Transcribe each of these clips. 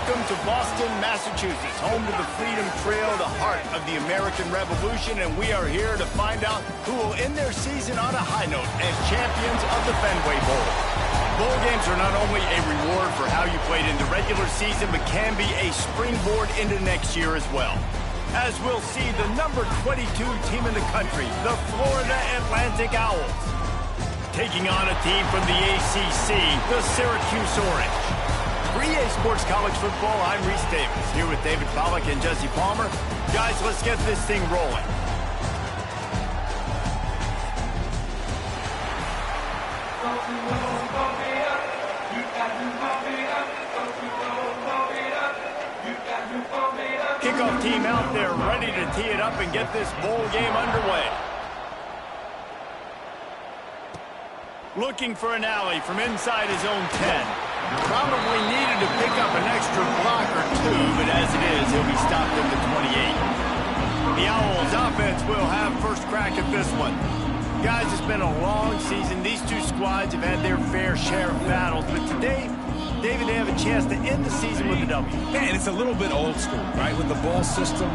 Welcome to Boston, Massachusetts, home to the Freedom Trail, the heart of the American Revolution, and we are here to find out who will end their season on a high note as champions of the Fenway Bowl. Bowl games are not only a reward for how you played in the regular season, but can be a springboard into next year as well. As we'll see, the number 22 team in the country, the Florida Atlantic Owls, taking on a team from the ACC, the Syracuse Orange. For EA Sports College Football, I'm Reese Davis, here with David Pollack and Jesse Palmer. Guys, let's get this thing rolling. Kickoff team out there ready to tee it up and get this bowl game underway. Looking for an alley from inside his own 10. Probably needed to pick up an extra block or two, but as it is, he'll be stopped at the 28. The Owls offense will have first crack at this one. Guys, it's been a long season. These two squads have had their fair share of battles, but today, David, they have a chance to end the season with a W. Man, it's a little bit old school, right? With the bowl system,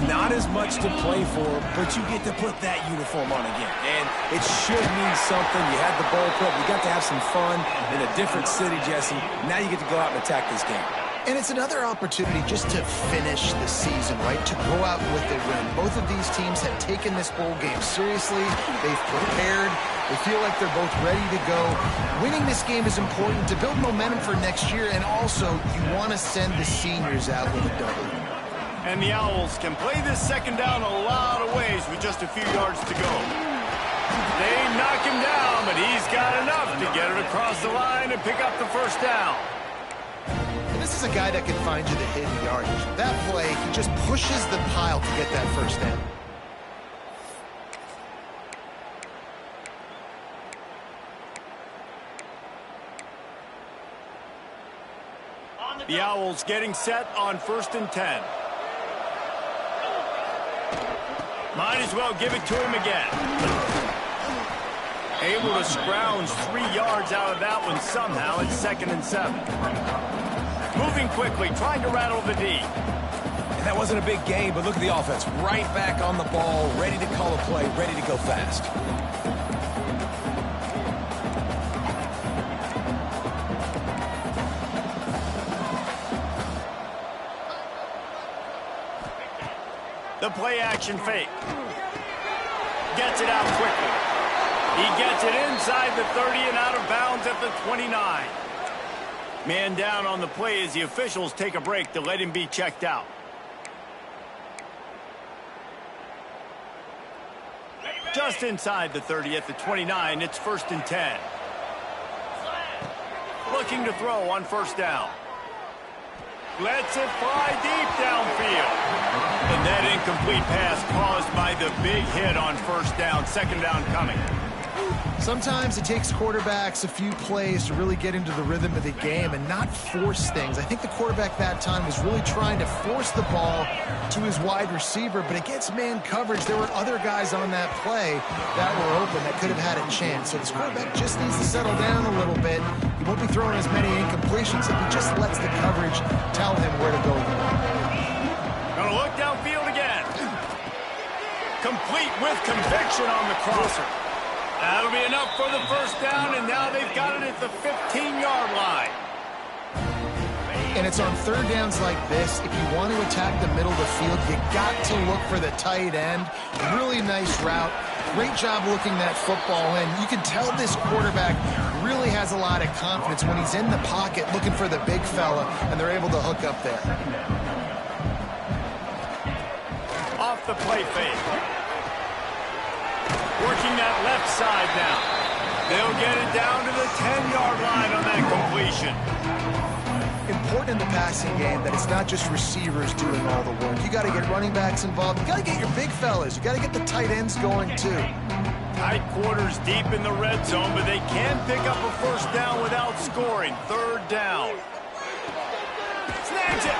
not as much to play for, but you get to put that uniform on again. And it should mean something. You had the bowl prep. You got to have some fun in a different city, Jesse. Now you get to go out and attack this game. And it's another opportunity just to finish the season, right? To go out with a win. Both of these teams have taken this bowl game seriously. They've prepared. They feel like they're both ready to go. Winning this game is important to build momentum for next year, and also you want to send the seniors out with a W. And the Owls can play this second down a lot of ways with just a few yards to go. They knock him down, but he's got enough to get it across the line and pick up the first down. And this is a guy that can find you the hidden yardage. That play, he just pushes the pile to get that first down. The Owls getting set on 1st and 10. Might as well give it to him again. Able to scrounge 3 yards out of that one somehow. It's 2nd and 7. Moving quickly, trying to rattle the D. And that wasn't a big game, but look at the offense. Right back on the ball, ready to call a play, ready to go fast. The play action fake. Gets it out quickly. He gets it inside the 30 and out of bounds at the 29. Man down on the play as the officials take a break to let him be checked out. Just inside the 30 at the 29, it's 1st and 10. Looking to throw on 1st down. Lets it fly deep downfield. And that incomplete pass caused by the big hit on 1st down. 2nd down coming. Sometimes it takes quarterbacks a few plays to really get into the rhythm of the game and not force things. I think the quarterback that time was really trying to force the ball to his wide receiver, but against man coverage, there were other guys on that play that were open that could have had a chance. So this quarterback just needs to settle down a little bit. He won't be throwing as many incompletions if he just lets the coverage tell him where to go. Gonna look downfield again. Complete with conviction on the crosser. That'll be enough for the 1st down, and now they've got it at the 15-yard line. And it's on 3rd downs like this. If you want to attack the middle of the field, you got to look for the tight end. Really nice route. Great job looking that football in. You can tell this quarterback really has a lot of confidence when he's in the pocket looking for the big fella, and they're able to hook up there. Off the play fake. Working that left side now. They'll get it down to the 10-yard line on that completion. Important in the passing game that it's not just receivers doing all the work. You got to get running backs involved. You got to get your big fellas. You got to get the tight ends going too. Tight quarters deep in the red zone, but they can pick up a 1st down without scoring. 3rd down. Snags it.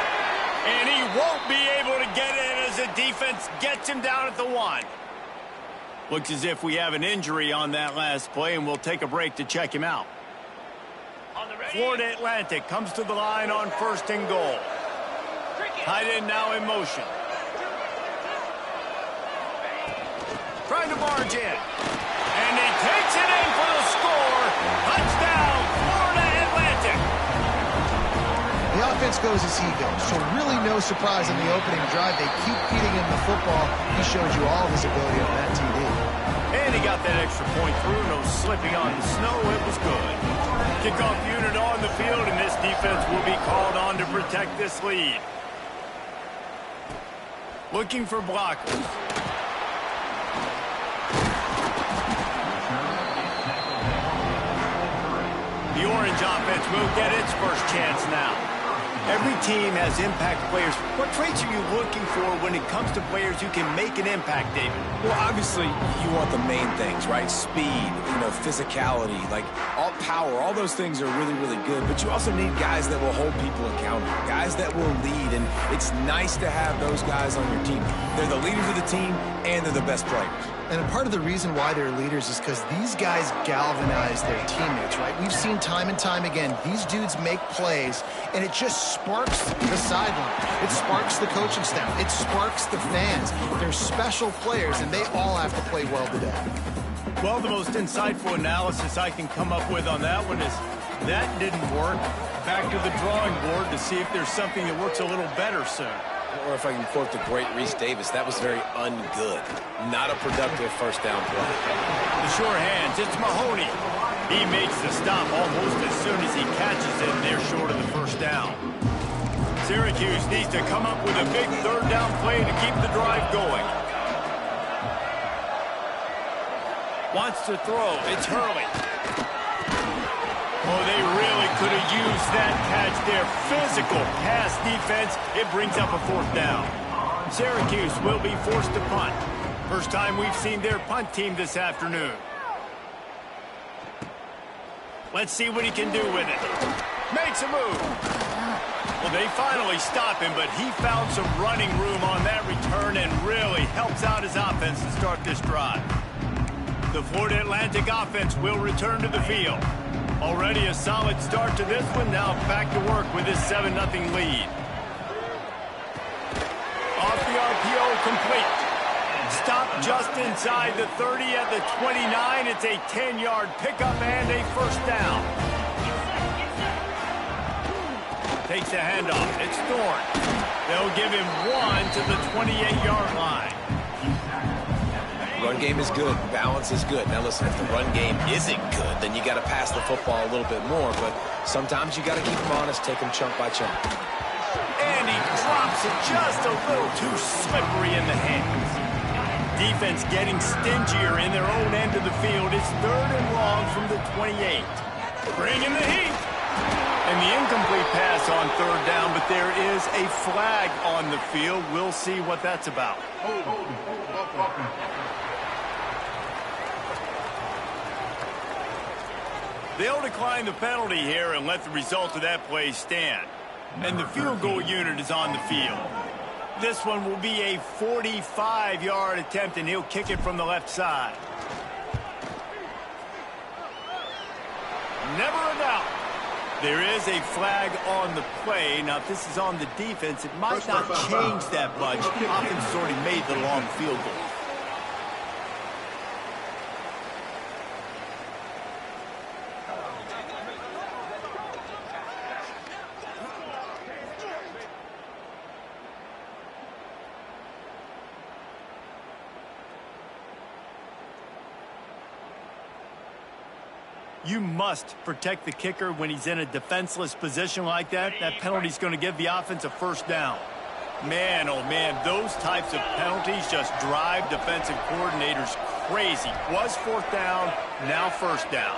And he won't be able to get in as the defense gets him down at the 1. Looks as if we have an injury on that last play, and we'll take a break to check him out. Florida Atlantic comes to the line on 1st and goal. Tight end now in motion. Trying to barge in. And he takes it in for the score. Touchdown, Florida Atlantic. The offense goes as he goes, so really no surprise in the opening drive. They keep feeding him the football. He showed you all of his ability on that TD. And he got that extra point through. No slipping on the snow. It was good. Kickoff unit on the field, and this defense will be called on to protect this lead. Looking for blockers. The orange offense will get its first chance now. Every team has impact players. What traits are you looking for when it comes to players who can make an impact, David? Well, obviously, you want the main things, right? Speed, physicality, like all power, all those things are really, really good. But you also need guys that will hold people accountable, guys that will lead. And it's nice to have those guys on your team. They're the leaders of the team, and they're the best players. And a part of the reason why they're leaders is because these guys galvanize their teammates, right? We've seen time and time again, these dudes make plays, and it just sparks the sideline. It sparks the coaching staff. It sparks the fans. They're special players, and they all have to play well today. Well, the most insightful analysis I can come up with on that one is that didn't work. Back to the drawing board to see if there's something that works a little better soon. Or if I can quote the great Reese Davis, that was very ungood. Not a productive first down play. The sure hands, it's Mahoney. He makes the stop almost as soon as he catches it, and they're short of the first down. Syracuse needs to come up with a big third down play to keep the drive going. Wants to throw, it's Hurley. Oh, they really could have used that catch there. Physical pass defense. It brings up a fourth down. Syracuse will be forced to punt. First time we've seen their punt team this afternoon. Let's see what he can do with it. Makes a move. Well, they finally stop him, but he found some running room on that return and really helps out his offense to start this drive. The Florida Atlantic offense will return to the field. Already a solid start to this one. Now back to work with this 7-0 lead. Off the RPO, complete. Stop just inside the 30 at the 29. It's a 10-yard pickup and a first down. Takes the handoff. It's Thorne. They'll give him one to the 28-yard line. Run game is good. Balance is good. Now, listen, if the run game isn't good, then you got to pass the football a little bit more. But sometimes you got to keep them honest, take them chunk by chunk. And he drops it just a little too slippery in the hands. Defense getting stingier in their own end of the field. It's third and long from the 28. Bringing the heat. And the incomplete pass on third down, but there is a flag on the field. We'll see what that's about. They'll decline the penalty here and let the result of that play stand. And the field goal unit is on the field. This one will be a 45-yard attempt, and he'll kick it from the left side. Never a doubt. There is a flag on the play. Now, if this is on the defense, it might not change that much. The offense has already made the long field goal. You must protect the kicker when he's in a defenseless position like that. That penalty's going to give the offense a first down. Man, oh man, those types of penalties just drive defensive coordinators crazy. Was fourth down, now first down.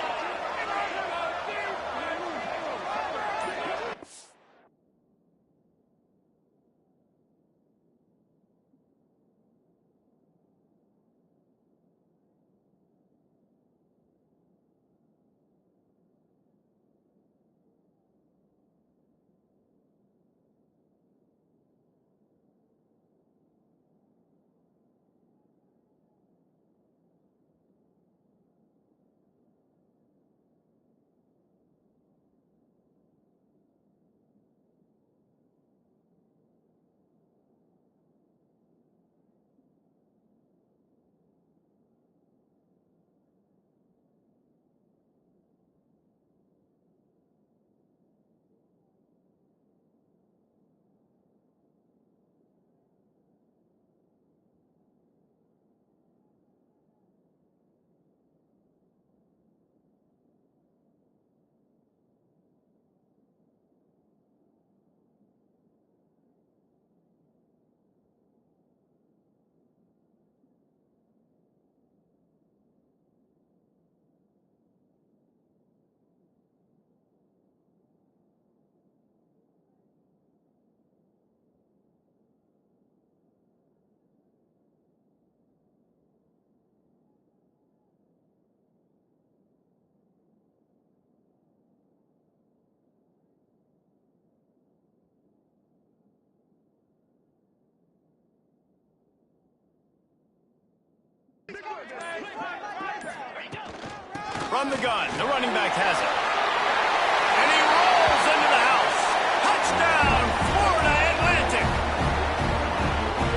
from the gun. The running back has it. And he rolls into the house. Touchdown, Florida Atlantic.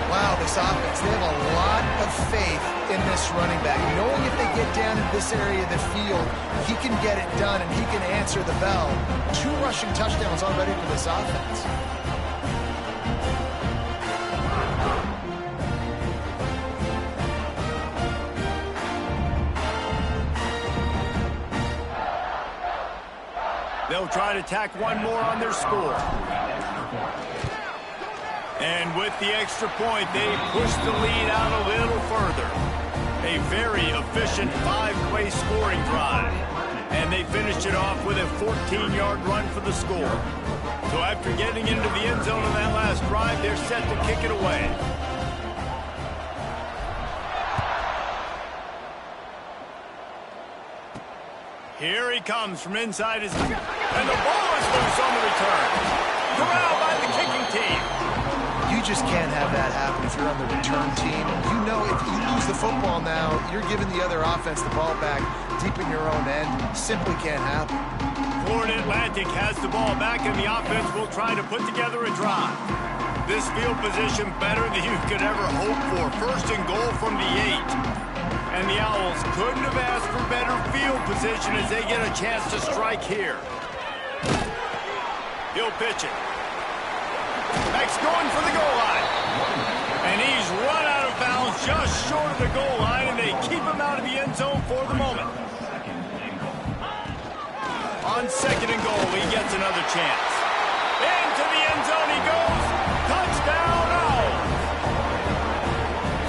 Wow, this offense, they have a lot of faith in this running back. Knowing if they get down in this area of the field, he can get it done and he can answer the bell. 2 rushing touchdowns already for this offense. They'll try to tack one more on their score. And with the extra point, they push the lead out a little further. A very efficient 5-play scoring drive. And they finished it off with a 14-yard run for the score. So after getting into the end zone on that last drive, they're set to kick it away. Here he comes from inside his... And the ball is loose on the return. Corralled by the kicking team. You just can't have that happen if you're on the return team. You know if you lose the football now, you're giving the other offense the ball back deep in your own end. Simply can't happen. Florida Atlantic has the ball back, and the offense will try to put together a drive. This field position better than you could ever hope for. First and goal from the 8. And the Owls couldn't have asked for better field position as they get a chance to strike here. He'll pitch it. Max going for the goal line. And he's run out of bounds just short of the goal line, and they keep him out of the end zone for the moment. On second and goal, he gets another chance. Into the end zone he goes. Touchdown, Owls.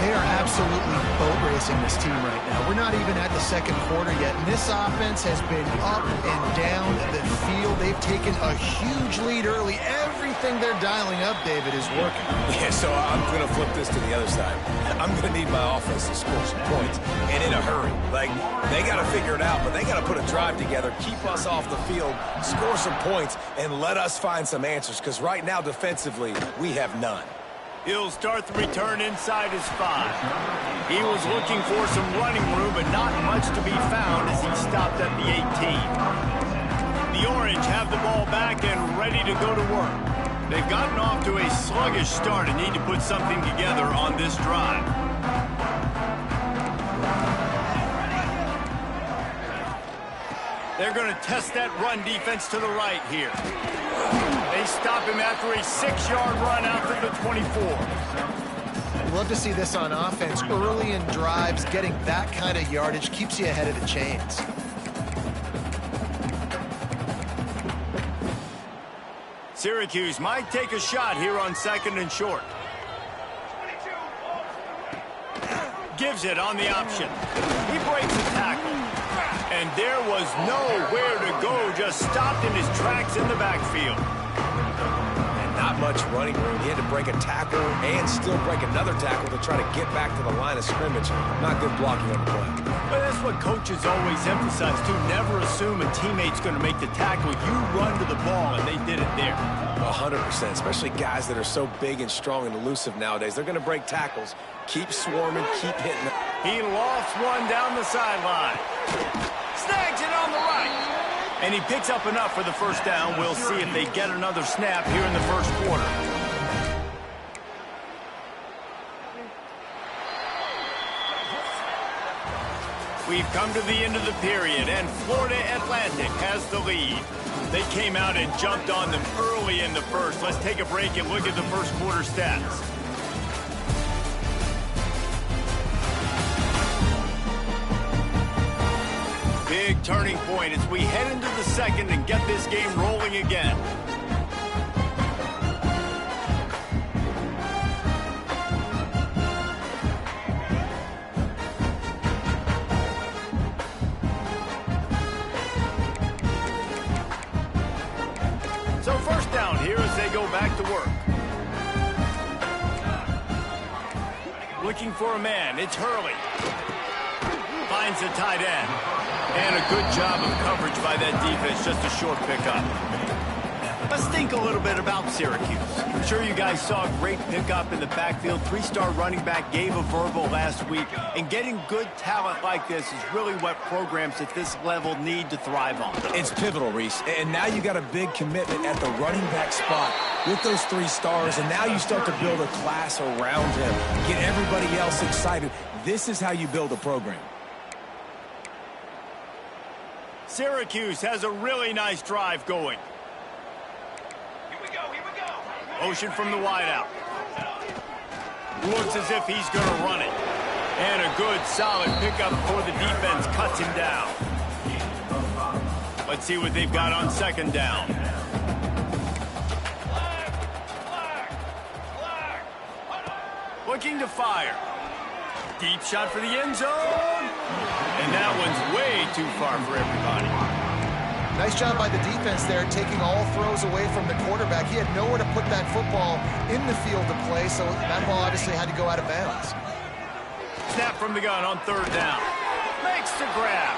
They are absolutely boat racing this team right now. We're not even at the second quarter yet, and this offense has been up and down the field. They've taken a huge lead early. Everything they're dialing up, David, is working. Yeah, so I'm going to flip this to the other side. I'm going to need my offense to score some points, and in a hurry. Like, they got to figure it out, but they got to put a drive together, keep us off the field, score some points, and let us find some answers, because right now, defensively, we have none. He'll start the return inside his 5. He was looking for some running room, but not much to be found as he stopped at the 18. The Orange have the ball back and ready to go to work. They've gotten off to a sluggish start and need to put something together on this drive. They're going to test that run defense to the right here. They stop him after a 6-yard run out to the 24. I'd love to see this on offense. Early in drives, getting that kind of yardage keeps you ahead of the chains. Syracuse might take a shot here on second and short. Gives it on the option. He breaks the tackle. And there was nowhere to go, just stopped in his tracks in the backfield. And not much running room. He had to break a tackle and still break another tackle to try to get back to the line of scrimmage. Not good blocking on the play. But that's what coaches always emphasize, too. Never assume a teammate's going to make the tackle. You run to the ball, and they did it there. 100%, especially guys that are so big and strong and elusive nowadays. They're going to break tackles. Keep swarming, keep hitting them. He lofts one down the sideline. Snags it on the right. And he picks up enough for the first down. We'll see if they get another snap here in the first quarter. We've come to the end of the period, and Florida Atlantic has the lead. They came out and jumped on them early in the first. Let's take a break and look at the first quarter stats. Big turning point as we head into the second and get this game rolling again. So first down here as they go back to work. Looking for a man, it's Hurley. Finds the tight end. And a good job of coverage by that defense, just a short pickup. Let's think a little bit about Syracuse. I'm sure you guys saw a great pickup in the backfield. 3-star running back gave a verbal last week. And getting good talent like this is really what programs at this level need to thrive on. It's pivotal, Reese. And now you got a big commitment at the running back spot with those 3 stars. And now you start to build a class around him. Get everybody else excited. This is how you build a program. Syracuse has a really nice drive going. Motion from the wideout. Looks as if he's going to run it. And a good, solid pickup before the defense cuts him down. Let's see what they've got on second down. Looking to fire. Deep shot for the end zone. And that one's way too far for everybody. Nice job by the defense there, taking all throws away from the quarterback. He had nowhere to put that football in the field to play, so that ball obviously had to go out of bounds. Snap from the gun on third down. Makes the grab.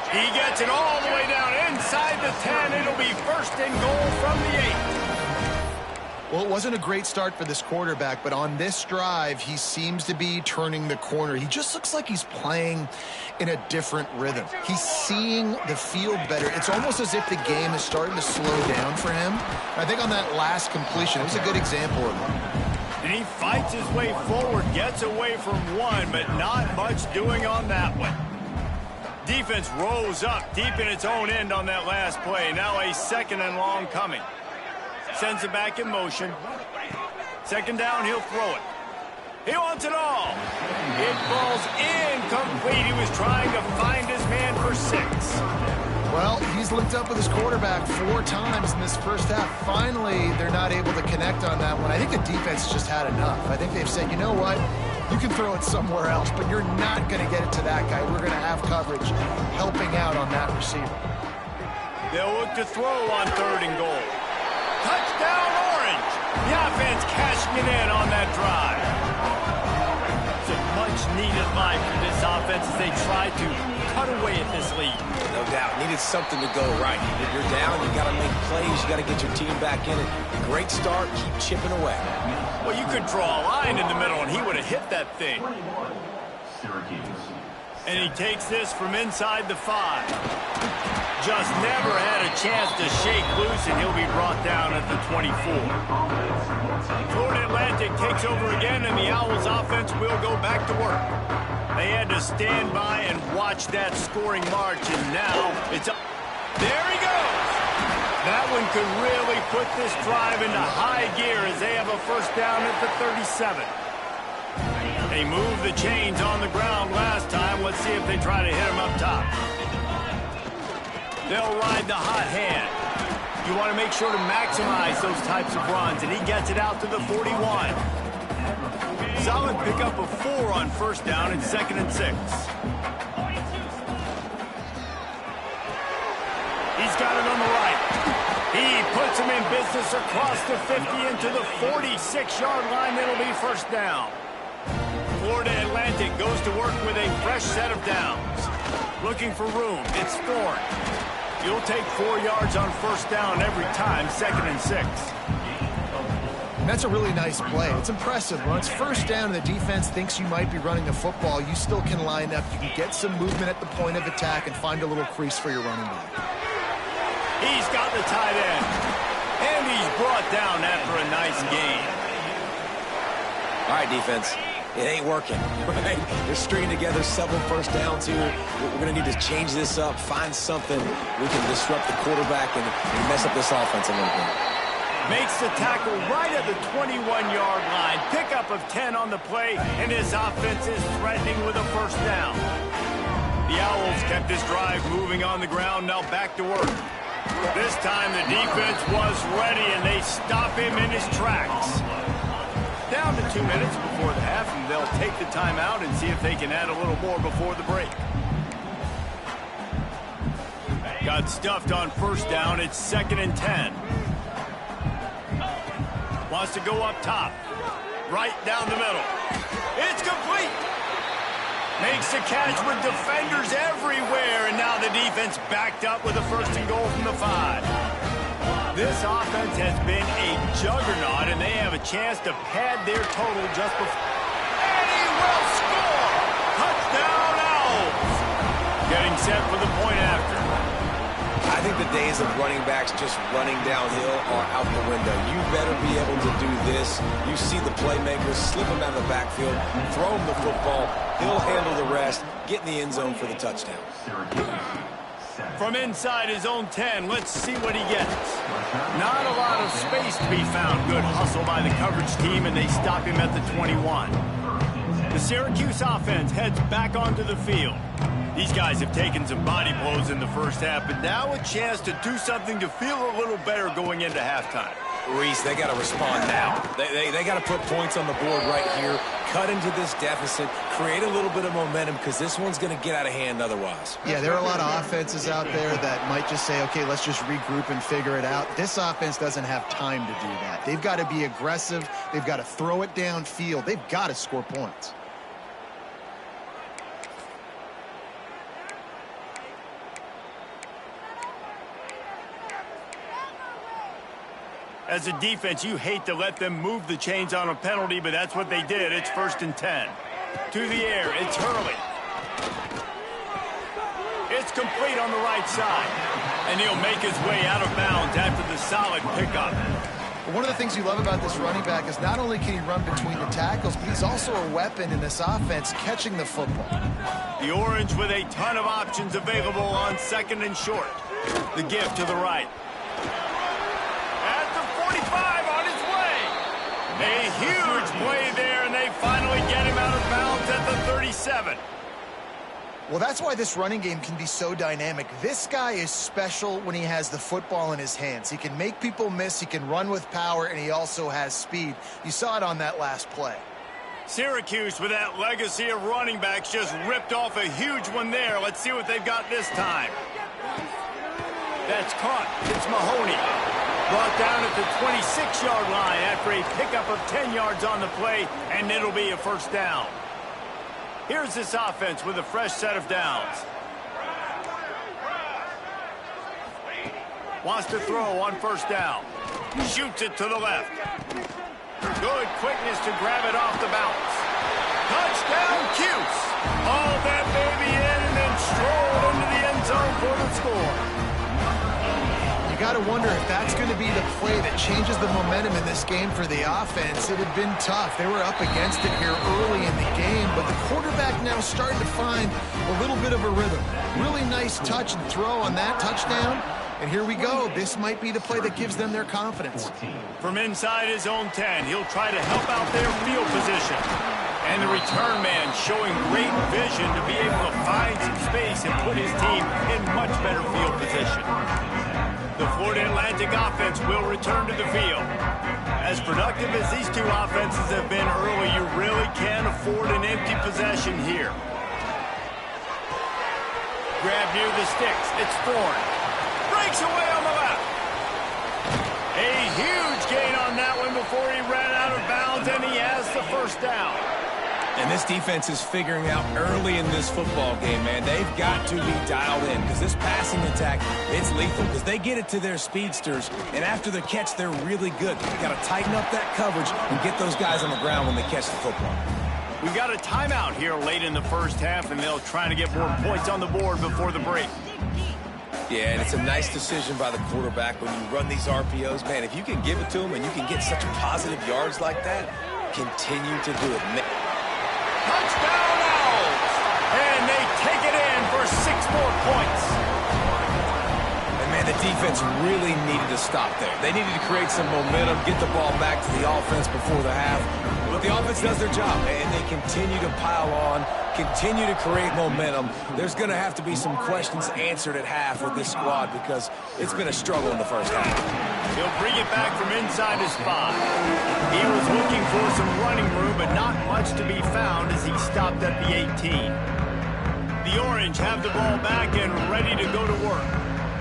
He gets it all the way down inside the 10. It'll be first and goal from the 8. Well, it wasn't a great start for this quarterback, but on this drive, he seems to be turning the corner. He just looks like he's playing in a different rhythm. He's seeing the field better. It's almost as if the game is starting to slow down for him. I think on that last completion, it was a good example of it. And he fights his way forward, gets away from one, but not much doing on that one. Defense rose up deep in its own end on that last play. Now a second and long coming. Sends it back in motion. Second down, he'll throw it. He wants it all. It falls incomplete. He was trying to find his man for 6. Well, he's linked up with his quarterback 4 times in this first half. Finally, they're not able to connect on that one. I think the defense just had enough. I think they've said, you know what? You can throw it somewhere else, but you're not going to get it to that guy. We're going to have coverage helping out on that receiver. They'll look to throw on third and goal. Touchdown, Orange! The offense cashing it in on that drive. It's a much-needed line for this offense as they try to cut away at this lead. No doubt. Needed something to go right. If you're down, you got to make plays. You got to get your team back in it. Great start. Keep chipping away. Well, you could draw a line in the middle, and he would have hit that thing. And he takes this from inside the 5. Just never had a chance to shake loose, and he'll be brought down at the 24. Florida Atlantic takes over again, and the Owls offense will go back to work. They had to stand by and watch that scoring march, and now it's up. There he goes. That one could really put this drive into high gear as they have a first down at the 37. They moved the chains on the ground last time. Let's see if they try to hit him up top. They'll ride the hot hand. You want to make sure to maximize those types of runs, and he gets it out to the 41. Solid pickup of 4 on first down and 2nd and 6. He's got it on the right. He puts him in business across the 50 into the 46-yard line. It'll be first down. Florida Atlantic goes to work with a fresh set of downs. Looking for room. It's Thorne. You'll take 4 yards on first down every time, 2nd and 6. And that's a really nice play. It's impressive. When it's first down and the defense thinks you might be running the football, you still can line up. You can get some movement at the point of attack and find a little crease for your running back. He's got the tight end. And he's brought down after a nice gain. All right, defense. It ain't working, right? They're stringing together several first downs here. We're going to need to change this up, find something we can disrupt the quarterback and mess up this offense a little bit. Makes the tackle right at the 21-yard line. Pickup of 10 on the play, and his offense is threatening with a first down. The Owls kept this drive moving on the ground, now back to work. This time the defense was ready, and they stop him in his tracks. Down to 2 minutes before the half, and they'll take the timeout and see if they can add a little more before the break. Got stuffed on first down. It's 2nd and 10. Wants to go up top. Right down the middle. It's complete. Makes the catch with defenders everywhere, and now the defense backed up with a first and goal from the 5. This offense has been a juggernaut, and they have a chance to pad their total just before. And he will score! Touchdown, Owls! Getting set for the point after. I think the days of running backs just running downhill are out the window. You better be able to do this. You see the playmakers, slip him out of the backfield, throw him the football. He'll handle the rest, get in the end zone for the touchdown. From inside his own 10, let's see what he gets. Not a lot of space to be found. Good hustle by the coverage team, and they stop him at the 21. The Syracuse offense heads back onto the field. These guys have taken some body blows in the first half, but now a chance to do something to feel a little better going into halftime. Reese, they got to respond now. They got to put points on the board right here, cut into this deficit, create a little bit of momentum, because this one's going to get out of hand otherwise. Yeah, there are a lot of offenses out there that might just say, okay, let's just regroup and figure it out. This offense doesn't have time to do that. They've got to be aggressive. They've got to throw it downfield. They've got to score points. As a defense, you hate to let them move the chains on a penalty, but that's what they did. It's 1st and 10. To the air, it's Hurley. It's complete on the right side. And he'll make his way out of bounds after the solid pickup. One of the things you love about this running back is not only can he run between the tackles, but he's also a weapon in this offense, catching the football. The Orange with a ton of options available on 2nd and short. The give to the right. At the 45 on his way. A huge play there, and they finally get him out of bounds at the 37. Well, that's why this running game can be so dynamic. This guy is special when he has the football in his hands. He can make people miss, he can run with power, and he also has speed. You saw it on that last play. Syracuse, with that legacy of running backs, just ripped off a huge one there. Let's see what they've got this time. That's caught. It's Mahoney. Brought down at the 26-yard line after a pickup of 10 yards on the play, and it'll be a 1st down. Here's this offense with a fresh set of downs. Wants to throw on 1st down. Shoots it to the left. Good quickness to grab it off the bounce. Touchdown, Cuse. Hauled that baby in and then strolled into the end zone for the score. You got to wonder if that's going to be the play that changes the momentum in this game for the offense. It had been tough. They were up against it here early in the game, but the quarterback now starting to find a little bit of a rhythm. Really nice touch and throw on that touchdown. And here we go. This might be the play that gives them their confidence. From inside his own 10, he'll try to help out their field position. And the return man showing great vision to be able to find some space and put his team in much better field position. The Florida Atlantic offense will return to the field. As productive as these two offenses have been early, you really can't afford an empty possession here. Grab near the sticks. It's Thorne. Breaks away on the left. A huge gain on that one before he ran out of bounds, and he has the 1st down. And this defense is figuring out early in this football game, man. They've got to be dialed in because this passing attack, it's lethal because they get it to their speedsters, and after the catch, they're really good. You've got to tighten up that coverage and get those guys on the ground when they catch the football. We've got a timeout here late in the 1st half, and they'll try to get more points on the board before the break. Yeah, and it's a nice decision by the quarterback when you run these RPOs. Man, if you can give it to them and you can get such positive yards like that, continue to do it. Touchdown, Owls! And they take it in for 6 more points. And, man, the defense really needed to stop there. They needed to create some momentum, get the ball back to the offense before the half. But the offense does their job, and they continue to pile on, continue to create momentum. There's going to have to be some questions answered at half with this squad because it's been a struggle in the 1st half. He'll bring it back from inside his spot. He was looking for some running room, but not much to be found as he stopped at the 18. The Orange have the ball back and ready to go to work.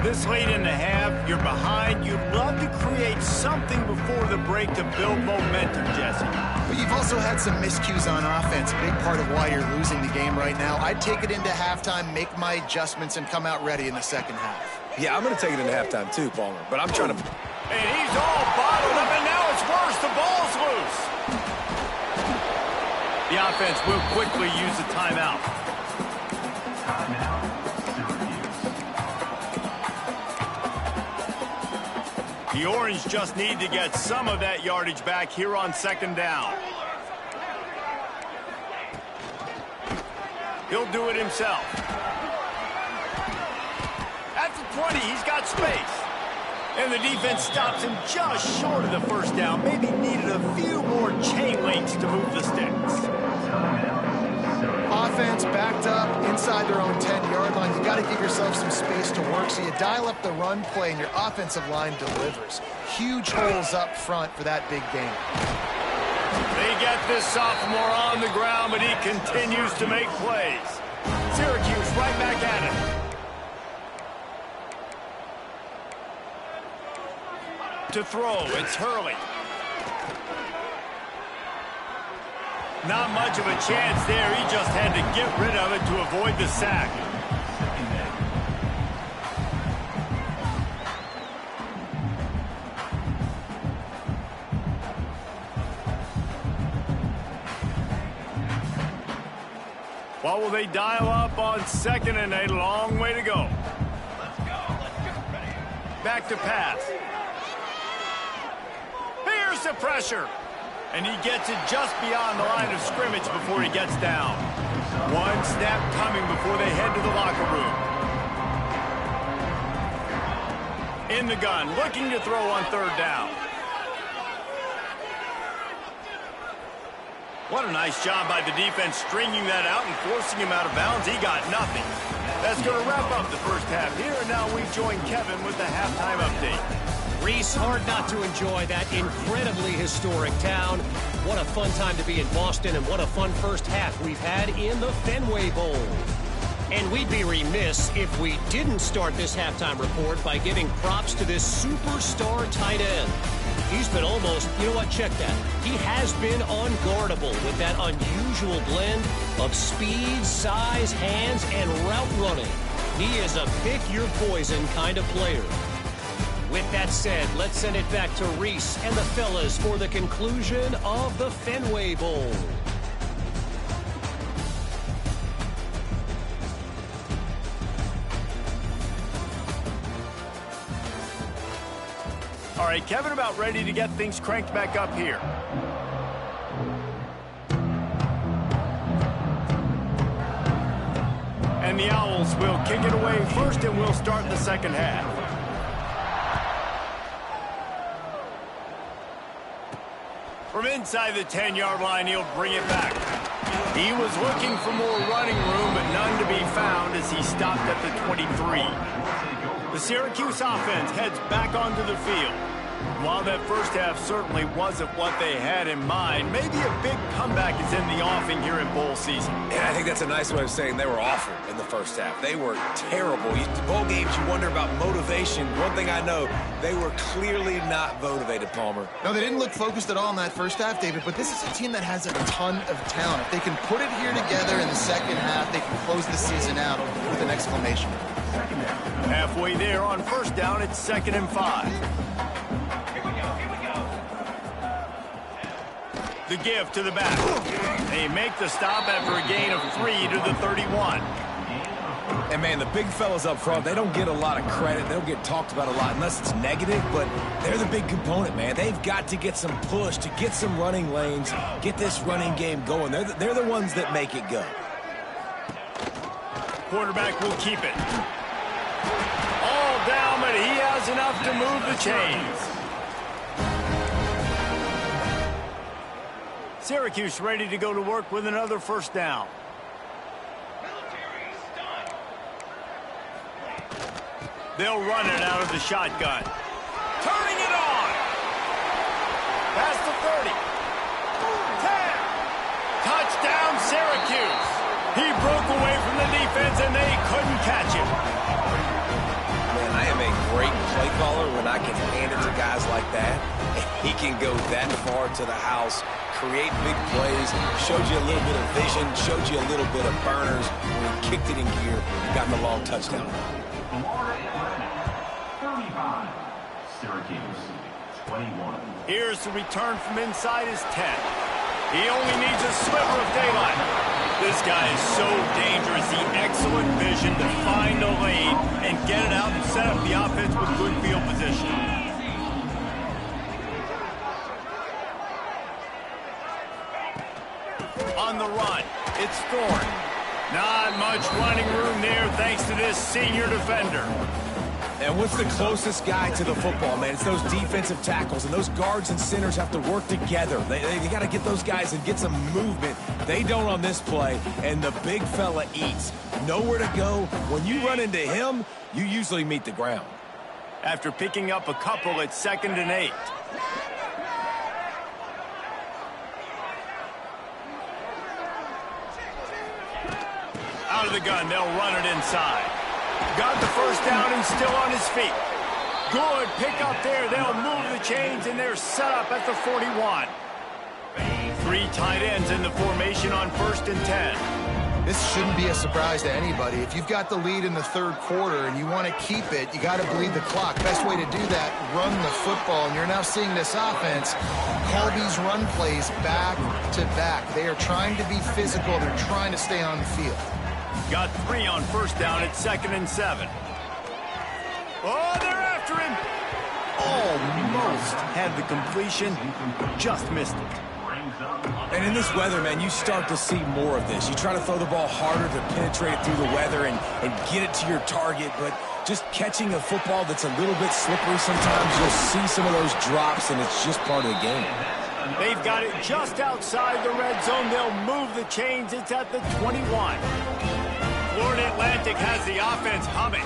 This late in the half, you're behind. You'd love to create something before the break to build momentum, Jesse. But you've also had some miscues on offense, big part of why you're losing the game right now. I'd take it into halftime, make my adjustments, and come out ready in the 2nd half. Yeah, I'm going to take it into halftime too, Palmer. But I'm trying to And he's all bottled up, and now it's worse. The ball's loose. The offense will quickly use the timeout. The Orange just need to get some of that yardage back here on second down. He'll do it himself. At the 20, he's got space. And the defense stops him just short of the first down. Maybe needed a few more chain links to move the sticks. Offense backed up inside their own 10-yard line. You got to give yourself some space to work, so you dial up the run play, and your offensive line delivers. Huge holes up front for that big game. They get this sophomore on the ground, but he continues to make plays. Syracuse right back at it. To throw, it's Hurley. Not much of a chance there. He just had to get rid of it to avoid the sack. What will they dial up on second and a long way to go? Back to pass. Here's the pressure. And he gets it just beyond the line of scrimmage before he gets down. One snap coming before they head to the locker room. In the gun, looking to throw on third down. What a nice job by the defense stringing that out and forcing him out of bounds. He got nothing. That's going to wrap up the first half here, and now we join Kevin with the halftime update. Reese, hard not to enjoy that incredibly historic town. What a fun time to be in Boston, and what a fun first half we've had in the Fenway Bowl. And we'd be remiss if we didn't start this halftime report by giving props to this superstar tight end. He's been almost, you know what, check that. He has been unguardable with that unusual blend of speed, size, hands, and route running. He is a pick-your-poison kind of player. With that said, let's send it back to Reese and the fellas for the conclusion of the Fenway Bowl. All right, Kevin, about ready to get things cranked back up here. And the Owls will kick it away first, and we'll start the second half. From inside the 10-yard line, he'll bring it back. He was looking for more running room, but none to be found as he stopped at the 23. The Syracuse offense heads back onto the field. While that first half certainly wasn't what they had in mind, maybe a big comeback is in the offing here in bowl season. Yeah, I think that's a nice way of saying they were awful in the first half. They were terrible. Bowl games, you wonder about motivation. One thing I know, they were clearly not motivated, Palmer. No, they didn't look focused at all in that first half, David, but this is a team that has a ton of talent. If they can put it here together in the second half, they can close the season out with an exclamation. Halfway there on first down, it's 2nd and 5. The give to the back. They make the stop after a gain of 3 to the 31. And, man, the big fellas up front, they don't get a lot of credit. They don't get talked about a lot unless it's negative, but they're the big component, man. They've got to get some push, to get some running lanes, get this running game going. They're the ones that make it go. Quarterback will keep it. All down, but he has enough to move the chains. Syracuse ready to go to work with another first down. They'll run it out of the shotgun. Turning it on. Past the 30. 10. Touchdown, Syracuse. He broke away from the defense, and they couldn't catch him. Man, I am a great play caller when I can hand it to guys like that. He can go that far to the house, create big plays, showed you a little bit of vision, showed you a little bit of burners. When he kicked it in gear, got the long touchdown. Syracuse, 21. Here's the return from inside his 10. He only needs a sliver of daylight. This guy is so dangerous. The excellent vision to find a lane and get it out and set up the offense with good field position. On the run, it's Thorne. Not much running room there thanks to this senior defender. And what's the closest guy to the football, man? It's those defensive tackles, and those guards and centers have to work together. They got to get those guys and get some movement. They don't on this play, and the big fella eats. Nowhere to go. When you run into him, you usually meet the ground. After picking up a couple at 2nd and 8. Out of the gun, they'll run it inside. Got the first down and still on his feet. Good pick up there. They'll move the chains, and they're set up at the 41. 3 tight ends in the formation on 1st and 10. This shouldn't be a surprise to anybody. If you've got the lead in the 3rd quarter and you want to keep it, you got to bleed the clock. Best way to do that, run the football. And you're now seeing this offense call these run plays back to back. They are trying to be physical. They're trying to stay on the field. Got 3 on 1st down at 2nd and 7. Oh, they're after him. Almost had the completion, just missed it. And in this weather, man, you start to see more of this. You try to throw the ball harder to penetrate it through the weather and get it to your target, but just catching a football that's a little bit slippery sometimes, you'll see some of those drops, and it's just part of the game. They've got it just outside the red zone. They'll move the chains. It's at the 21. Florida Atlantic has the offense humming.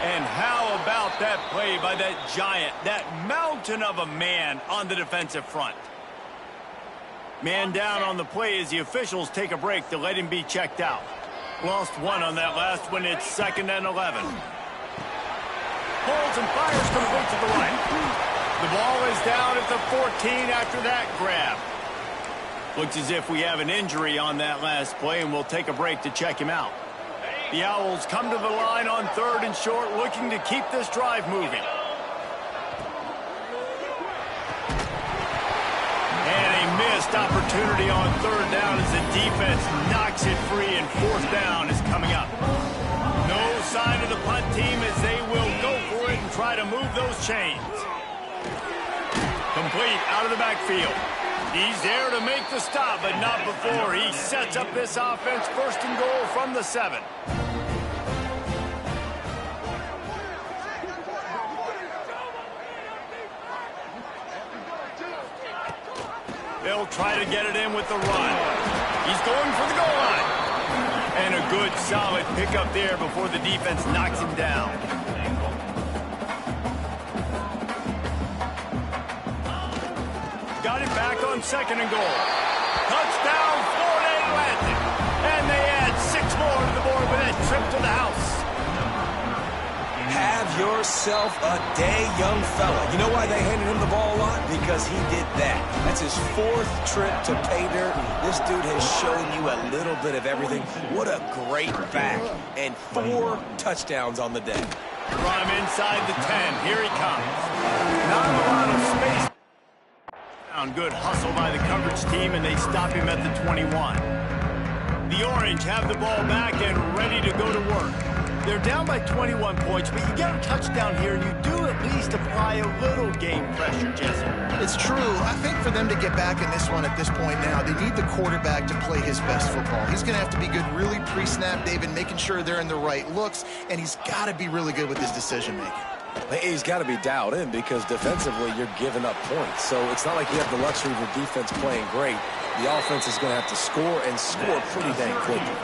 And how about that play by that giant, that mountain of a man on the defensive front? Man down on the play as the officials take a break to let him be checked out. Lost 1 on that last one. It's 2nd and 11. Holds and fires complete to the right. The ball is down at the 14 after that grab. Looks as if we have an injury on that last play, and we'll take a break to check him out. The Owls come to the line on 3rd and short, looking to keep this drive moving. And a missed opportunity on 3rd down as the defense knocks it free, and 4th down is coming up. No sign of the punt team as they will go for it and try to move those chains. Complete out of the backfield. He's there to make the stop, but not before he sets up this offense 1st and goal from the 7. They'll try to get it in with the run. He's going for the goal line. And a good, solid pickup there before the defense knocks him down. Got it back on 2nd and goal. Touchdown, Florida Atlantic. And they add 6 more to the board with that trip to the house. Have yourself a day, young fella. You know why they handed him the ball a lot? Because he did that. That's his 4th trip to pay dirt. This dude has shown you a little bit of everything. What a great back. And 4 touchdowns on the day. Run him inside the 10. Here he comes. Not a lot of space. Good hustle by the coverage team, and they stop him at the 21. The Orange have the ball back and ready to go to work. They're down by 21 points, but you get a touchdown here, and you do at least apply a little game pressure, Jesse. It's true. I think for them to get back in this one at this point now, they need the quarterback to play his best football. He's going to have to be good really pre-snap, David, making sure they're in the right looks, and he's got to be really good with his decision-making. He's got to be dialed in because defensively you're giving up points. So it's not like you have the luxury of the defense playing great. The offense is going to have to score and score pretty dang quickly.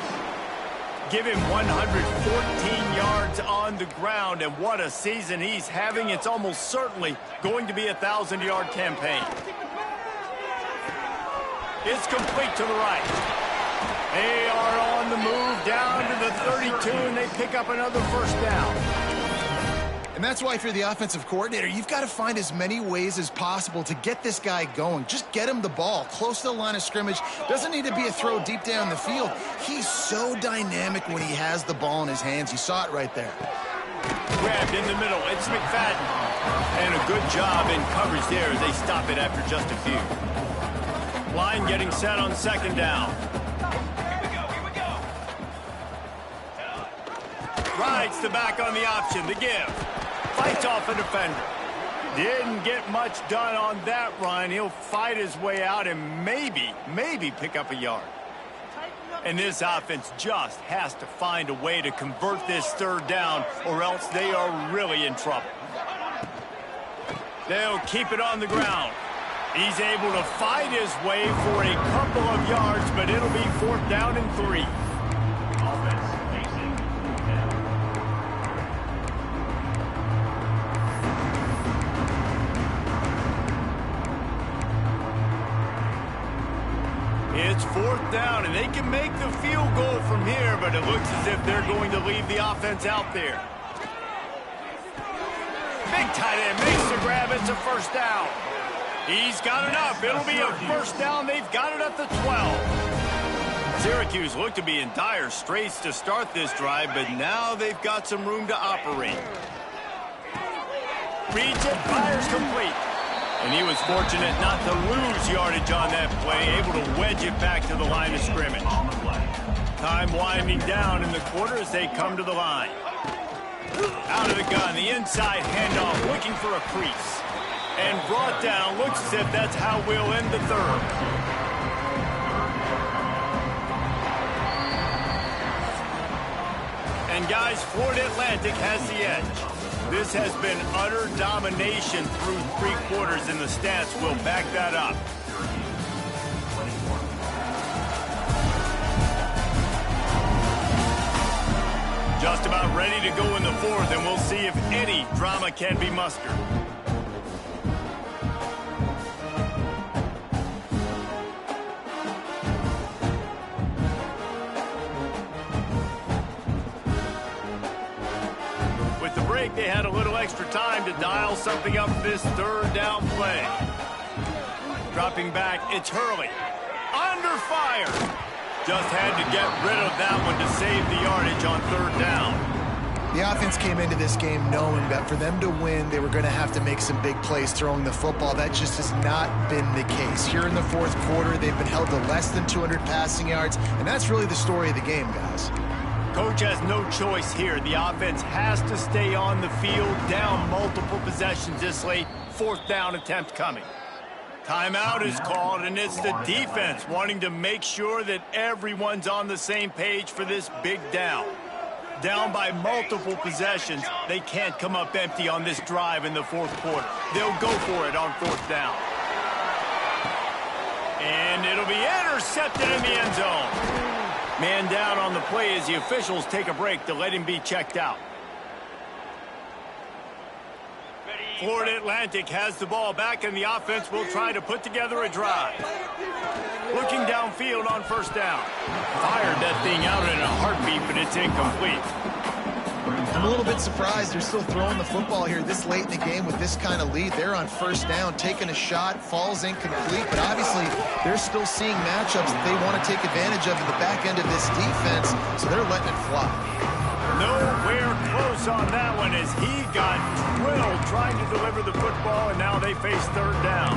Give him 114 yards on the ground, and what a season he's having. It's almost certainly going to be a 1,000-yard campaign. It's complete to the right. They are on the move down to the 32, and they pick up another 1st down. And that's why if you're the offensive coordinator, you've got to find as many ways as possible to get this guy going. Just get him the ball close to the line of scrimmage. Doesn't need to be a throw deep down the field. He's so dynamic when he has the ball in his hands. You saw it right there. Grabbed in the middle. It's McFadden. And a good job in coverage there as they stop it after just a few. Line getting set on second down. Rides the back on the option. The give. Fights off a defender. Didn't get much done on that run. He'll fight his way out and maybe pick up a yard. And this offense just has to find a way to convert this third down or else they are really in trouble. They'll keep it on the ground. He's able to fight his way for a couple of yards, but it'll be 4th down and 3. It's 4th down, and they can make the field goal from here, but it looks as if they're going to leave the offense out there. Big tight end makes the grab. It's a 1st down. He's got enough. It'll be a 1st down. They've got it at the 12. Syracuse looked to be in dire straits to start this drive, but now they've got some room to operate. Reads it, fires complete. And he was fortunate not to lose yardage on that play, able to wedge it back to the line of scrimmage. Time winding down in the quarter as they come to the line. Out of the gun, the inside handoff, looking for a crease. And brought down, looks as if that's how we'll end the third. And guys, Florida Atlantic has the edge. This has been utter domination through 3 quarters, and the stats will back that up. Just about ready to go in the 4th, and we'll see if any drama can be mustered. They had a little extra time to dial something up this 3rd down play. Dropping back, it's Hurley. Under fire. Just had to get rid of that one to save the yardage on 3rd down. The offense came into this game knowing that for them to win, they were going to have to make some big plays throwing the football. That just has not been the case. Here in the 4th quarter, they've been held to less than 200 passing yards, and that's really the story of the game, guys. Coach has no choice here. The offense has to stay on the field, down multiple possessions this late. 4th down attempt coming. Timeout is called, and it's the defense wanting to make sure that everyone's on the same page for this big down. Down by multiple possessions, they can't come up empty on this drive in the 4th quarter. They'll go for it on 4th down. And it'll be intercepted in the end zone. Man down on the play as the officials take a break to let him be checked out. Florida Atlantic has the ball back, and the offense will try to put together a drive. Looking downfield on 1st down. Fired that thing out in a heartbeat, but it's incomplete. I'm a little bit surprised they're still throwing the football here this late in the game with this kind of lead. They're on 1st down, taking a shot, falls incomplete, but obviously they're still seeing matchups that they want to take advantage of in the back end of this defense, so they're letting it fly. Nowhere close on that one as he got drilled trying to deliver the football, and now they face 3rd down.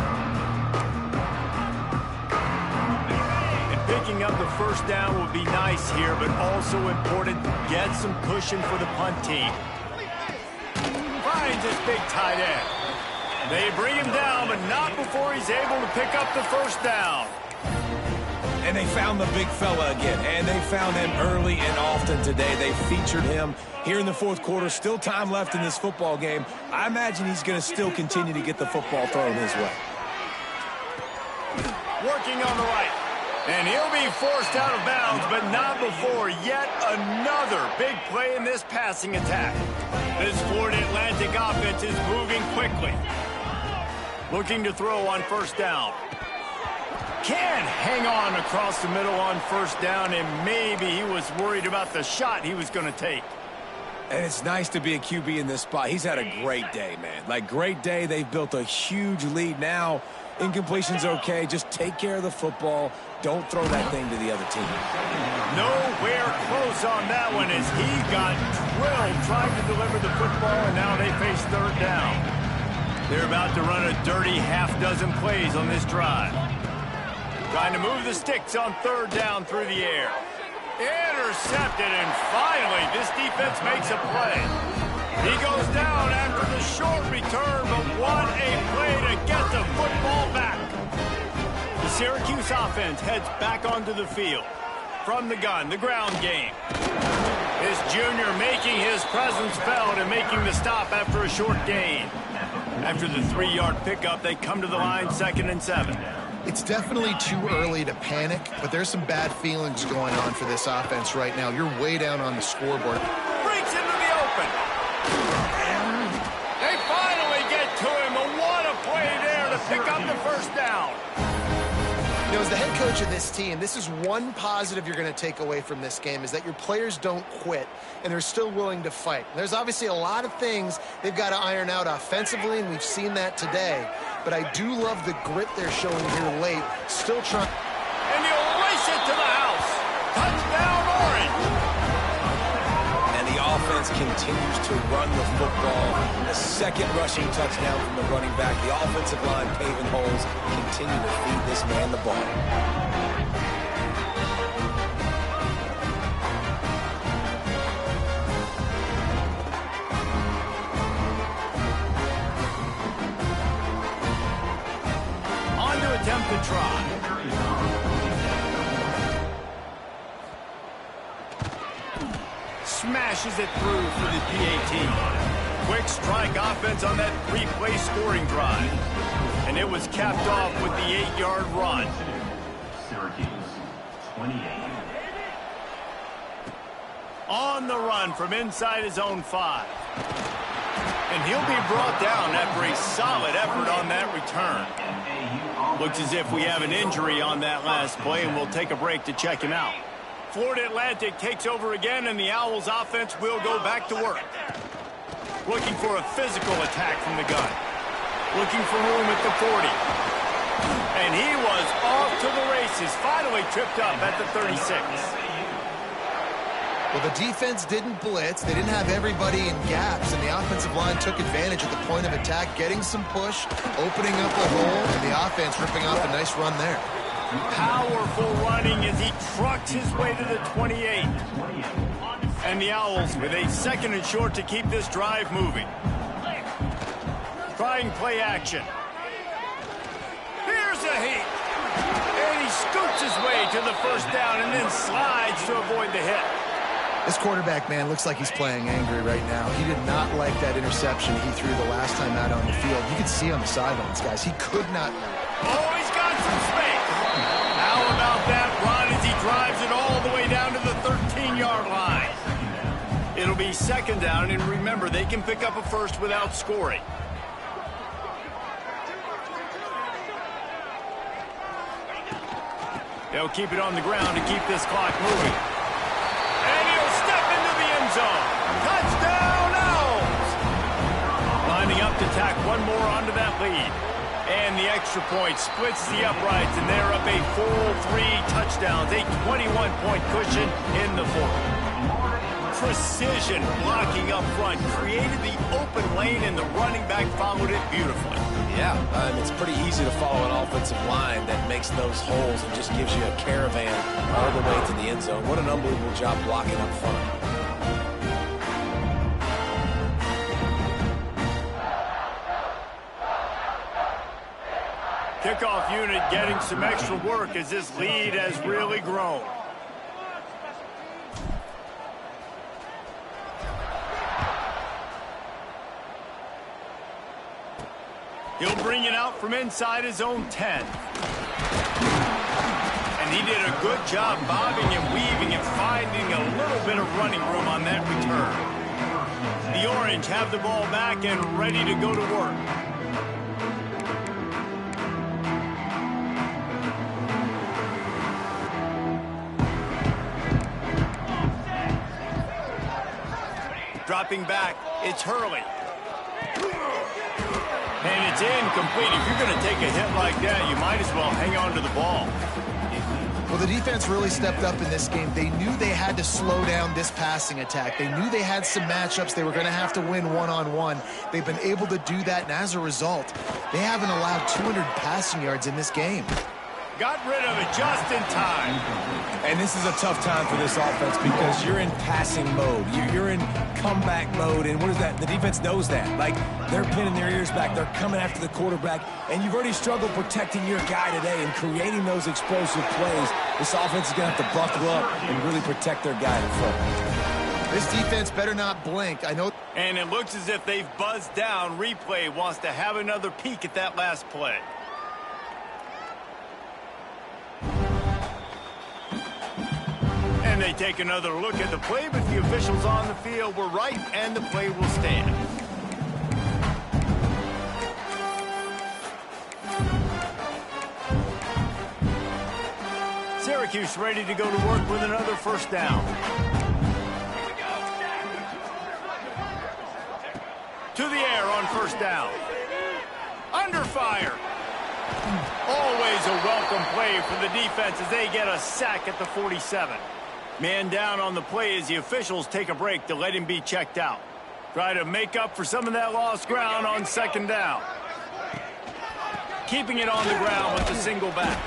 Picking up the 1st down will be nice here, but also important, get some cushion for the punt team. Finds his big tight end. They bring him down, but not before he's able to pick up the 1st down. And they found the big fella again, and they found him early and often today. They featured him here in the 4th quarter. Still time left in this football game. I imagine he's going to still continue to get the football thrown his way. Working on the right. And he'll be forced out of bounds, but not before yet another big play in this passing attack. This Florida Atlantic offense is moving quickly. Looking to throw on 1st down. Can hang on across the middle on 1st down, and maybe he was worried about the shot he was going to take. And it's nice to be a QB in this spot. He's had a great day, man. Like, great day. They've built a huge lead now. Incompletion's okay. Just take care of the football. Don't throw that thing to the other team. Nowhere close on that one as he got drilled trying to deliver the football, and now they face third down. They're about to run a dirty half-dozen plays on this drive. Trying to move the sticks on third down through the air. Intercepted, and finally this defense makes a play. He goes down after the short return, but what a play to get the football back. The Syracuse offense heads back onto the field. From the gun, the ground game. This junior making his presence felt and making the stop after a short gain. After the 3-yard pickup, they come to the line 2nd and 7. It's definitely too early to panic, but there's some bad feelings going on for this offense right now. You're way down on the scoreboard. Breaks into the open. They finally get to him, and what a play there to pick up the first down. You know, as the head coach of this team, this is one positive you're going to take away from this game, is that your players don't quit, and they're still willing to fight. There's obviously a lot of things they've got to iron out offensively, and we've seen that today. But I do love the grit they're showing here late, still trying. And he'll race it to the house. Touchdown, Orange. And the offense continues to run the football. The second rushing touchdown from the running back. The offensive line paving holes. Continue to feed this man the ball. On to attempt to try. Smashes it through for the PAT. Quick strike offense on that 3-play scoring drive. And it was capped off with the 8-yard run. Syracuse, 28. On the run from inside his own 5. And he'll be brought down after a solid effort on that return. Looks as if we have an injury on that last play, and we'll take a break to check him out. Florida Atlantic takes over again, and the Owls offense will go back to work. Looking for a physical attack from the gun. Looking for room at the 40. And he was off to the races, finally tripped up at the 36. Well, the defense didn't blitz. They didn't have everybody in gaps, and the offensive line took advantage at the point of attack, getting some push, opening up a hole, and the offense ripping off a nice run there. Powerful running as he trucks his way to the 28. And the Owls with a 2nd and short to keep this drive moving. Trying play action. Here's a heat. And he scoots his way to the first down and then slides to avoid the hit. This quarterback, man, looks like he's playing angry right now. He did not like that interception he threw the last time out on the field. You could see on the sidelines, guys. He could not. Oh, he's got some space. How about that run as he drives it all the way down to the 13-yard line? It'll be 2nd down, and remember, they can pick up a first without scoring. They'll keep it on the ground to keep this clock moving. And he'll step into the end zone. Touchdown, Owls! Lining up to tack one more onto that lead. And the extra point splits the uprights, and they're up a full 3 touchdowns, a 21-point cushion in the 4th. Precision blocking up front created the open lane, and the running back followed it beautifully. Yeah, it's pretty easy to follow an offensive line that makes those holes and just gives you a caravan all the way to the end zone. What an unbelievable job blocking up front. Kickoff unit getting some extra work as this lead has really grown. He'll bring it out from inside his own 10. And he did a good job bobbing and weaving and finding a little bit of running room on that return. The Orange have the ball back and ready to go to work. dropping back. It's Hurley. And it's incomplete. If you're going to take a hit like that, you might as well hang on to the ball. Well, the defense really stepped up in this game. They knew they had to slow down this passing attack. They knew they had some matchups they were going to have to win one-on-one. They've been able to do that, and as a result, they haven't allowed 200 passing yards in this game. Got rid of it just in time. And this is a tough time for this offense because you're in passing mode. You're in comeback mode, and what is that? The defense knows that. Like, they're pinning their ears back. They're coming after the quarterback, and you've already struggled protecting your guy today and creating those explosive plays. This offense is going to have to buckle up and really protect their guy in front. This defense better not blink. I know. And it looks as if they've buzzed down. Replay wants to have another peek at that last play. And they take another look at the play, but the officials on the field were right, and the play will stand. Syracuse ready to go to work with another first down. To the air on first down. Under fire. Always a welcome play for the defense as they get a sack at the 47. Man down on the play as the officials take a break to let him be checked out. Try to make up for some of that lost ground on second down. Keeping it on the ground with the single back.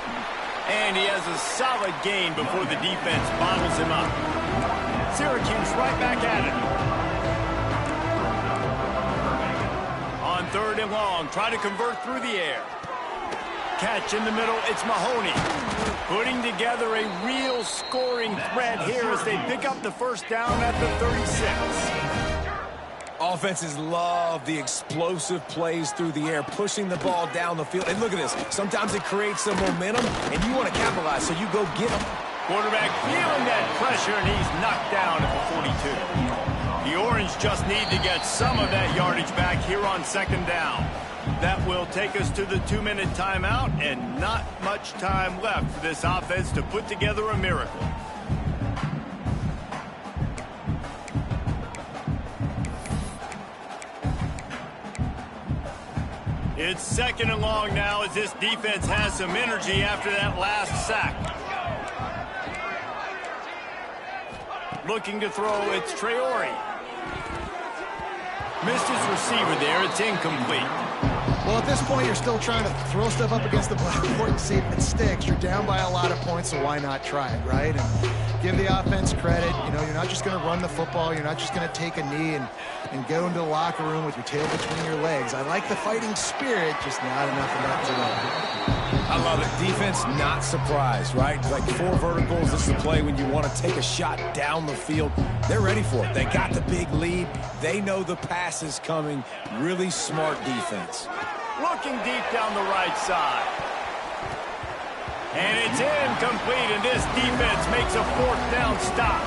And he has a solid gain before the defense bottles him up. Syracuse right back at it. On third and long, try to convert through the air. Catch in the middle, it's Mahoney. Putting together a real scoring threat here as they pick up the first down at the 36. Offenses love the explosive plays through the air, pushing the ball down the field. And look at this. Sometimes it creates some momentum, and you want to capitalize, so you go get them. Quarterback feeling that pressure, and he's knocked down at the 42. The Orange just need to get some of that yardage back here on second down. That will take us to the 2-minute timeout, and not much time left for this offense to put together a miracle. It's second and long now as this defense has some energy after that last sack. Looking to throw, it's Traore. Missed his receiver there, it's incomplete. Well, at this point, you're still trying to throw stuff up against the blackboard and see if it sticks. You're down by a lot of points, so why not try it, right? And give the offense credit. You know, you're not just going to run the football. You're not just going to take a knee and go into the locker room with your tail between your legs. I like the fighting spirit, just not enough of that today. I love it. Defense not surprised, right? Like 4 verticals, this is the play when you want to take a shot down the field. They're ready for it. They got the big lead. They know the pass is coming. Really smart defense. Looking deep down the right side. And it's incomplete, and this defense makes a 4th down stop.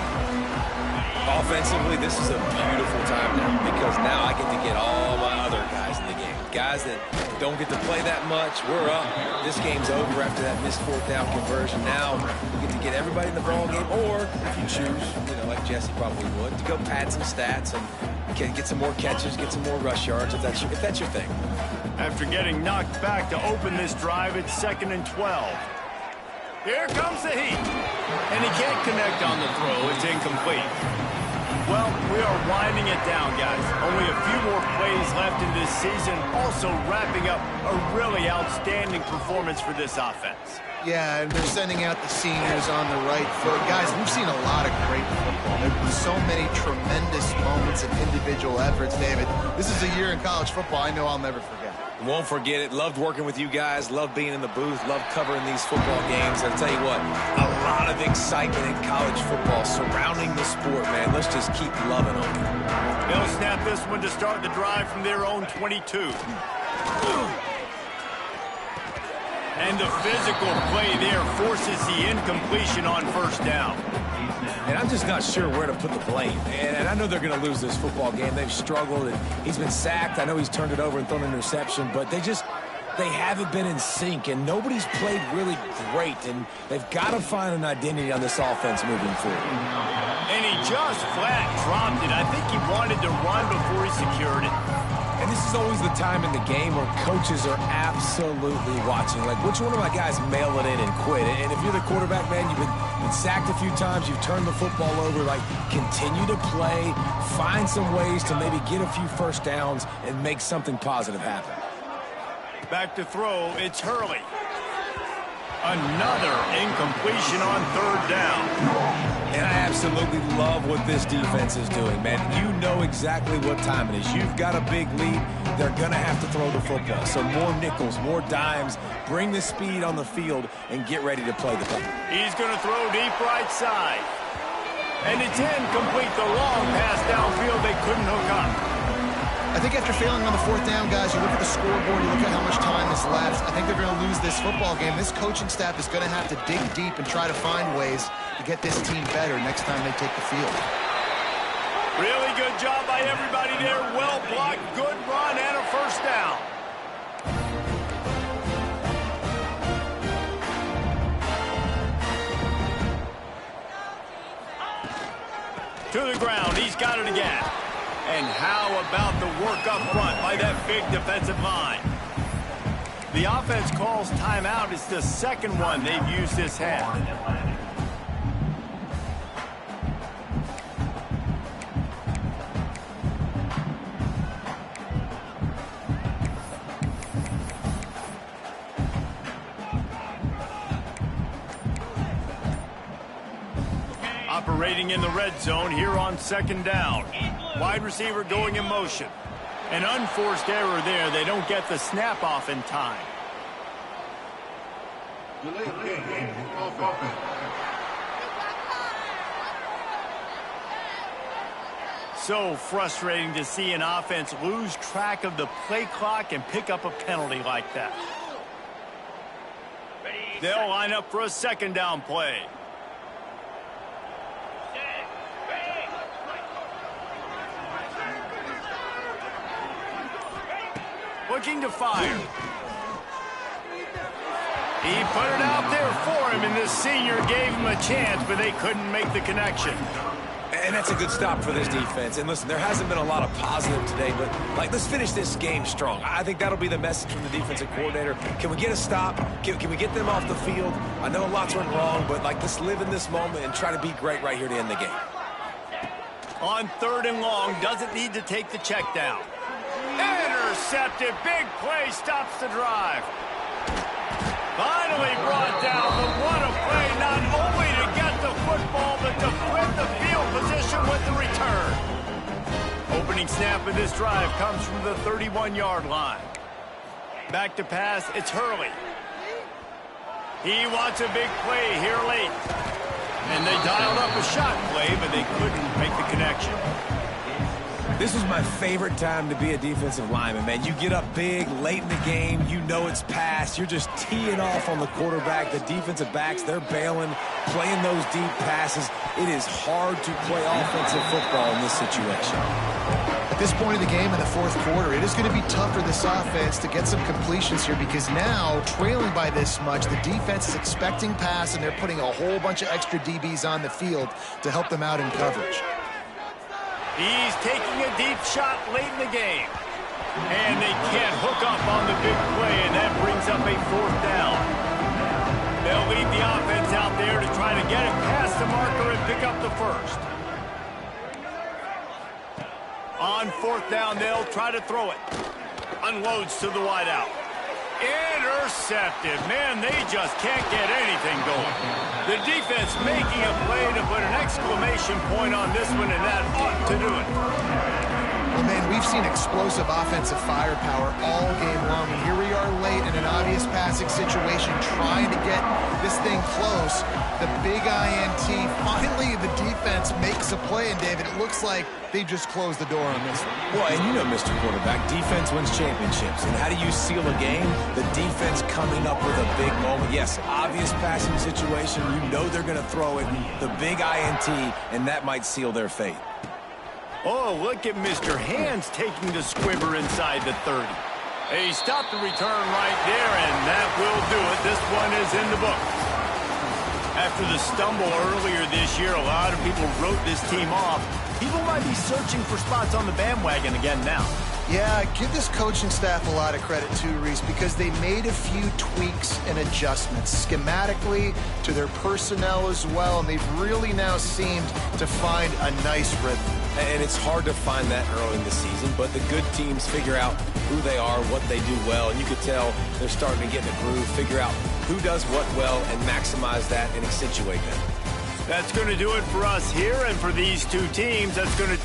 Offensively, this is a beautiful time now because now I get to get all my other guys in the game. Guys that don't get to play that much, we're up. This game's over after that missed 4th down conversion. Now we get to get everybody in the ball game, or if you choose, you know, like Jesse probably would, to go pad some stats and get some more catches, get some more rush yards if that's your thing. After getting knocked back to open this drive, it's 2nd and 12. Here comes the heat. And he can't connect on the throw. It's incomplete. Well, we are winding it down, guys. Only a few more plays left in this season. Also wrapping up a really outstanding performance for this offense. Yeah, and they're sending out the seniors on the right foot. Guys, we've seen a lot of great football. There have been so many tremendous moments and individual efforts, David. This is a year in college football I know I'll never forget. Won't forget it. Loved working with you guys. Loved being in the booth. Loved covering these football games. I'll tell you what, a lot of excitement in college football surrounding the sport, man. Let's just keep loving them. They'll snap this one to start the drive from their own 22. And the physical play there forces the incompletion on first down. And I'm just not sure where to put the blame. And I know they're going to lose this football game. They've struggled, and he's been sacked. I know he's turned it over and thrown an interception, but they they haven't been in sync, and nobody's played really great, and they've got to find an identity on this offense moving forward. And he just flat dropped it. I think he wanted to run before he secured it. And this is always the time in the game where coaches are absolutely watching. Like, which one of my guys mail it in and quit? And if you're the quarterback, man, you've been sacked a few times, you've turned the football over. Like, continue to play, find some ways to maybe get a few first downs and make something positive happen. Back to throw, it's Hurley. Another incompletion on third down. And I absolutely love what this defense is doing, man. You know exactly what time it is. You've got a big lead. They're going to have to throw the football. So more nickels, more dimes. Bring the speed on the field and get ready to play the play. He's going to throw deep right side. And it's incomplete. The long pass downfield they couldn't hook up. I think after failing on the fourth down, guys, you look at the scoreboard, you look at how much time is left. I think they're going to lose this football game. This coaching staff is going to have to dig deep and try to find ways to get this team better next time they take the field. Really good job by everybody there. Well blocked, good run, and a first down. To the ground, he's got it again. And how about the work up front by that big defensive line? The offense calls timeout. It's the second one they've used this half. Operating in the red zone here on second down. Wide receiver going in motion. An unforced error there. They don't get the snap off in time. So frustrating to see an offense lose track of the play clock and pick up a penalty like that. They'll line up for a second down play. Looking to fire. He put it out there for him, and the senior gave him a chance, but they couldn't make the connection. And that's a good stop for this defense. And listen, there hasn't been a lot of positive today, but like, let's finish this game strong. I think that'll be the message from the defensive coordinator. Can we get a stop? Can we get them off the field? I know lots went wrong, but like, let's live in this moment and try to be great right here to end the game. On third and long, doesn't need to take the check down. Intercepted, big play, stops the drive. Finally brought down, but what a play, not only to get the football, but to flip the field position with the return. Opening snap of this drive comes from the 31-yard line. Back to pass, it's Hurley. He wants a big play here late. And they dialed up a shot play, but they couldn't make the connection. This was my favorite time to be a defensive lineman, man. You get up big, late in the game, you know it's past. You're just teeing off on the quarterback. The defensive backs, they're bailing, playing those deep passes. It is hard to play offensive football in this situation. At this point of the game in the fourth quarter, it is going to be tough for this offense to get some completions here because now, trailing by this much, the defense is expecting pass, and they're putting a whole bunch of extra DBs on the field to help them out in coverage. He's taking a deep shot late in the game. And they can't hook up on the big play, and that brings up a fourth down. They'll leave the offense out there to try to get it past the marker and pick up the first. On fourth down, they'll try to throw it. Unloads to the wideout. Intercepted. Man, they just can't get anything going. The defense making a play to put an exclamation point on this one, and that ought to do it. Well, man, we've seen explosive offensive firepower all game long, and here we are late in an obvious passing situation trying to get this thing close. The big INT, finally the defense makes a play, and David, it looks like they just closed the door on this one. Well, and you know, Mr. Quarterback, defense wins championships. And how do you seal a game? The defense coming up with a big moment. Yes, obvious passing situation. You know they're going to throw it. The big INT, and that might seal their fate. Oh, look at Mr. Hands taking the squibber inside the 30. He stopped the return right there, and that will do it. This one is in the book. After the stumble earlier this year, a lot of people wrote this team off. People might be searching for spots on the bandwagon again now. Yeah, give this coaching staff a lot of credit too, Reese, because they made a few tweaks and adjustments schematically to their personnel as well, and they've really now seemed to find a nice rhythm. And it's hard to find that early in the season, but the good teams figure out who they are, what they do well, and you could tell they're starting to get in a groove, figure out who does what well, and maximize that and accentuate that. That's going to do it for us here, and for these two teams, that's going to